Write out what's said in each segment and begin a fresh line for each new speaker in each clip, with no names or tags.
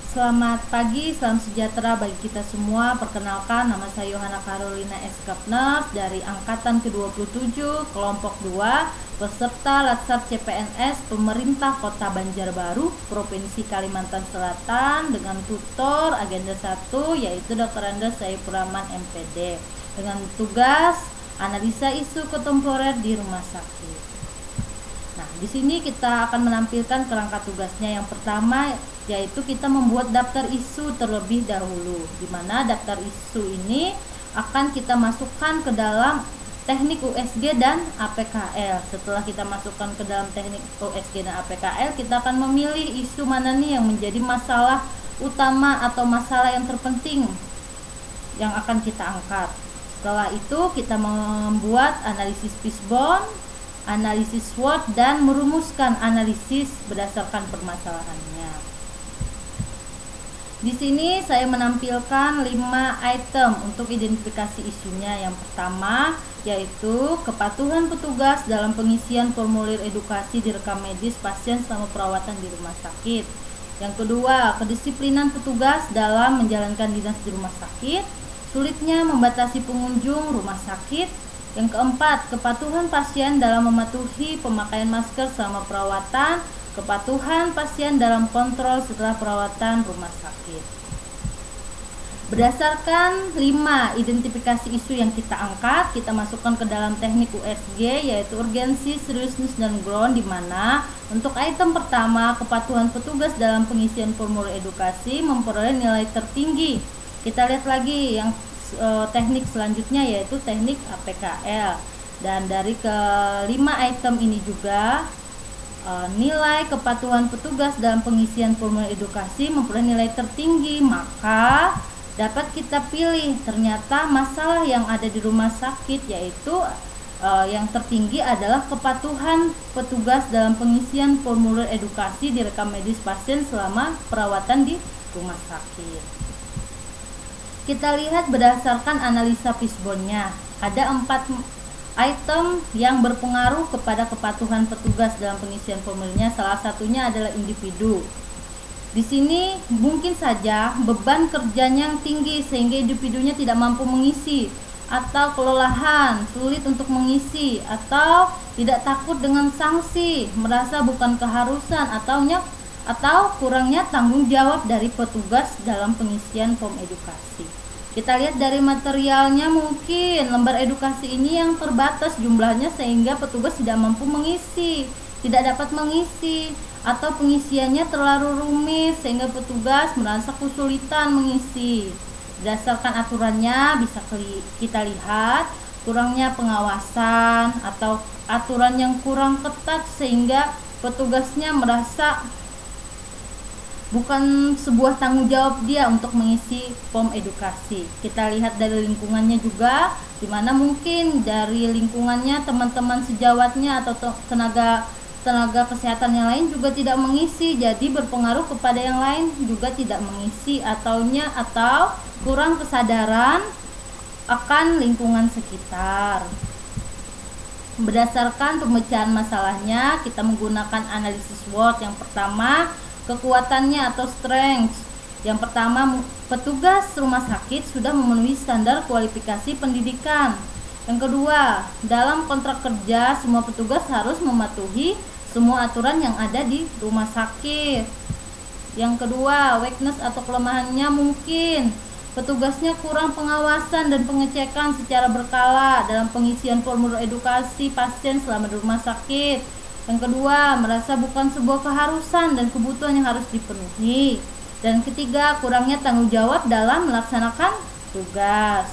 Selamat pagi, salam sejahtera bagi kita semua. Perkenalkan, nama saya Yohana Carolina S. Kapner dari Angkatan ke-27, Kelompok 2, peserta Latsar CPNS Pemerintah Kota Banjarbaru, Provinsi Kalimantan Selatan, dengan tutor agenda 1 yaitu Dr. Andes Saifur Rahman MPD, dengan tugas analisa isu kontemporer di rumah sakit. Nah, di sini kita akan menampilkan kerangka tugasnya. Yang pertama yaitu kita membuat daftar isu terlebih dahulu, di mana daftar isu ini akan kita masukkan ke dalam teknik USG dan APKL. Setelah kita masukkan ke dalam teknik USG dan APKL, kita akan memilih isu mana nih yang menjadi masalah utama atau masalah yang terpenting yang akan kita angkat. Setelah itu kita membuat analisis fishbone, analisis SWOT, dan merumuskan analisis berdasarkan permasalahannya. Di sini saya menampilkan 5 item untuk identifikasi isunya. Yang pertama yaitu kepatuhan petugas dalam pengisian formulir edukasi di rekam medis pasien selama perawatan di rumah sakit. Yang kedua, kedisiplinan petugas dalam menjalankan dinas di rumah sakit, sulitnya membatasi pengunjung rumah sakit. Yang keempat, kepatuhan pasien dalam mematuhi pemakaian masker selama perawatan, kepatuhan pasien dalam kontrol setelah perawatan rumah sakit. Berdasarkan 5 identifikasi isu yang kita angkat, kita masukkan ke dalam teknik USG yaitu urgensi, seriousness, dan ground, di mana untuk item pertama, kepatuhan petugas dalam pengisian formulir edukasi memperoleh nilai tertinggi. Kita lihat lagi yang teknik selanjutnya yaitu teknik APKL, dan dari kelima item ini juga nilai kepatuhan petugas dalam pengisian formulir edukasi memperoleh nilai tertinggi, maka dapat kita pilih. Ternyata masalah yang ada di rumah sakit yaitu yang tertinggi adalah kepatuhan petugas dalam pengisian formulir edukasi di rekam medis pasien selama perawatan di rumah sakit. Kita lihat berdasarkan analisa fishbone-nya, ada 4 item yang berpengaruh kepada kepatuhan petugas dalam pengisian formulirnya. Salah satunya adalah individu. Di sini mungkin saja beban kerjanya yang tinggi sehingga individunya tidak mampu mengisi, atau kelelahan, sulit untuk mengisi, atau tidak takut dengan sanksi, merasa bukan keharusan, atau kurangnya tanggung jawab dari petugas dalam pengisian form edukasi. Kita lihat dari materialnya, mungkin lembar edukasi ini yang terbatas jumlahnya sehingga petugas tidak mampu mengisi, tidak dapat mengisi, atau pengisiannya terlalu rumit sehingga petugas merasa kesulitan mengisi. Berdasarkan aturannya bisa kita lihat kurangnya pengawasan atau aturan yang kurang ketat sehingga petugasnya merasa bukan sebuah tanggung jawab dia untuk mengisi form edukasi. Kita lihat dari lingkungannya juga, di mana mungkin dari lingkungannya teman-teman sejawatnya atau tenaga kesehatan yang lain juga tidak mengisi, jadi berpengaruh kepada yang lain juga tidak mengisi atau kurang kesadaran akan lingkungan sekitar. Berdasarkan pemecahan masalahnya, kita menggunakan analisis SWOT. Yang pertama, kekuatannya atau strength. Yang pertama, petugas rumah sakit sudah memenuhi standar kualifikasi pendidikan. Yang kedua, dalam kontrak kerja semua petugas harus mematuhi semua aturan yang ada di rumah sakit. Yang kedua, weakness atau kelemahannya mungkin petugasnya kurang pengawasan dan pengecekan secara berkala dalam pengisian formulir edukasi pasien selama di rumah sakit. Yang kedua, merasa bukan sebuah keharusan dan kebutuhan yang harus dipenuhi. Dan ketiga, kurangnya tanggung jawab dalam melaksanakan tugas.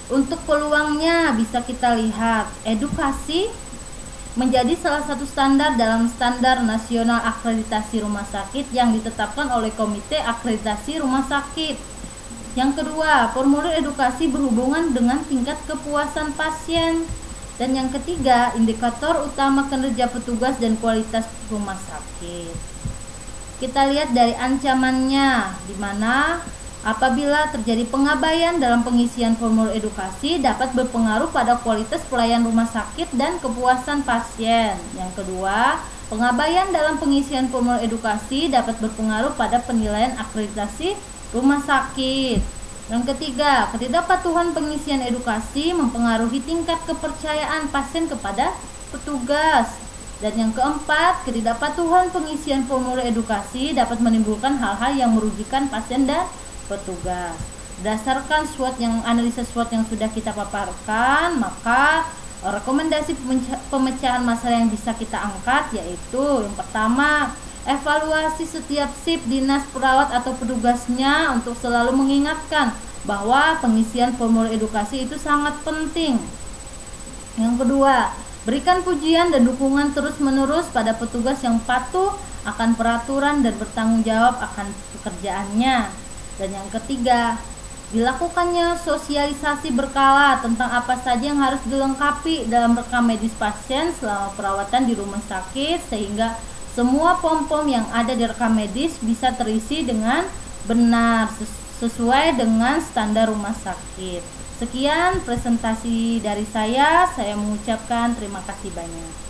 Untuk peluangnya bisa kita lihat, edukasi menjadi salah satu standar dalam standar nasional akreditasi rumah sakit yang ditetapkan oleh Komite Akreditasi Rumah Sakit. Yang kedua, formulir edukasi berhubungan dengan tingkat kepuasan pasien. Dan yang ketiga, indikator utama kinerja petugas dan kualitas rumah sakit. Kita lihat dari ancamannya, di mana apabila terjadi pengabaian dalam pengisian formulir edukasi dapat berpengaruh pada kualitas pelayan rumah sakit dan kepuasan pasien. Yang kedua, Pengabaian dalam pengisian formulir edukasi dapat berpengaruh pada penilaian akreditasi rumah sakit. Yang ketiga, ketidakpatuhan pengisian edukasi mempengaruhi tingkat kepercayaan pasien kepada petugas. Dan yang keempat, ketidakpatuhan pengisian formulir edukasi dapat menimbulkan hal-hal yang merugikan pasien dan petugas. Berdasarkan analisa SWOT yang sudah kita paparkan, maka rekomendasi pemecahan masalah yang bisa kita angkat yaitu yang pertama, evaluasi setiap sip dinas perawat atau petugasnya untuk selalu mengingatkan bahwa pengisian formulir edukasi itu sangat penting. Yang kedua, berikan pujian dan dukungan terus-menerus pada petugas yang patuh akan peraturan dan bertanggung jawab akan pekerjaannya. Dan yang ketiga, dilakukannya sosialisasi berkala tentang apa saja yang harus dilengkapi dalam rekam medis pasien selama perawatan di rumah sakit, sehingga semua pom-pom yang ada di rekam medis bisa terisi dengan benar sesuai dengan standar rumah sakit. Sekian presentasi dari saya mengucapkan terima kasih banyak.